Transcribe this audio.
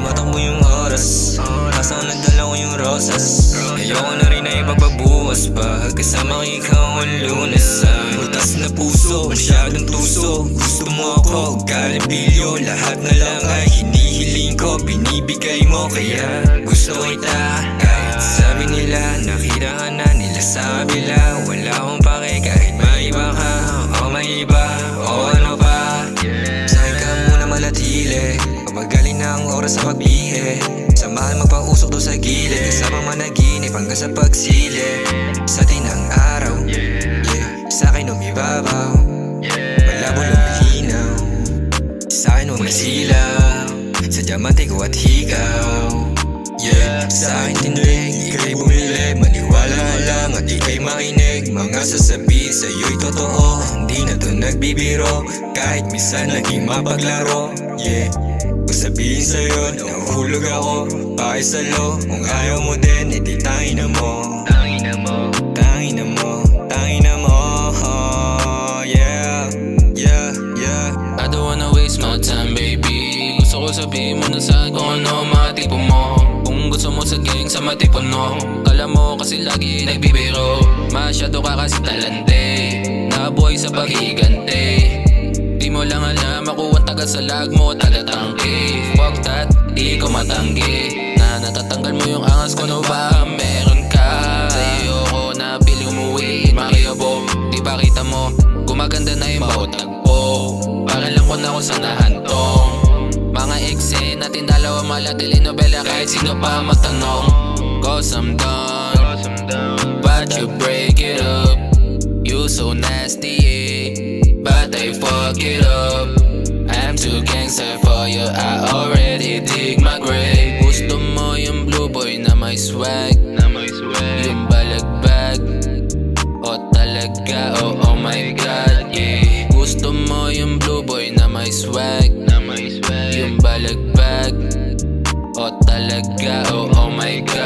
tumatakbo yung oras, kasang nagdala ko yung rosas. Ayoko na rin na ipagbabukas pa, kasama ikaw ang lunas. Butas na puso, masyadong tuso, gusto mo ako, galibilyo. Lahat na lang ay hinihiling ko, binibigay mo, kaya gusto kita. Kahit sabi nila, nakita ka na nila sa kabila, wala akong pake kahit maiba ka o may iba o ano pa. Sa'kin ka muna malatili, magaling na ang oras sa pagbihe. Samahan magpausok doon sa gilid, kasama managinip hanggang sa pagsilip. Sa tinang araw, sa'kin umibabaw, malabo lumilinaw. Sa'kin umasilaw, sa diamante ko at hikaw. Sa'kin tindig, ika'y bumili, maniwala ka lang at ika'y makinig. Mga sasabihin sa'yo'y totoo, hindi na to nagbibiro, kahit minsan naging mapaglaro. Kung sabihin sa'yo, nahuhulog ako, pakisalo. Kung ayaw mo din, edi tangina mo. Tangina mo, tangina mo, tangina mo. I don't wanna waste my time, baby. Gusto ko sabihin mo na sa'kin kung ano mga tipo mo. Kung gusto mo sa gang, sa matipon mo. Kala mo kasi lagi nagbibiro, masyado ka kasi talante, nabuhay sa pag-iigante. Di mo lang alam ako ang taga sa lag mo, taga-tangke. Fuck that, di ko matanggi na natatanggal mo yung angas ko, no ba meron ka? Sa'yo ko na piling umuwi, makiyabo. Di ba kita mo, gumaganda na yung bawat tagpo. Para lang ko na ako sa nahantong. Mga exe natin dalawa mala telenovela, kahit sino pa matanong. Cause I'm done, but you break it up. You so nasty, but I fuck it up. I'm too gangster for you, I already dig my grave. Gusto mo yung blue boy na may swag, yung balagbag, o talaga, oh my god, yeah. Gusto mo yung blue boy na may swag, yung balagbag, o talaga, oh my god.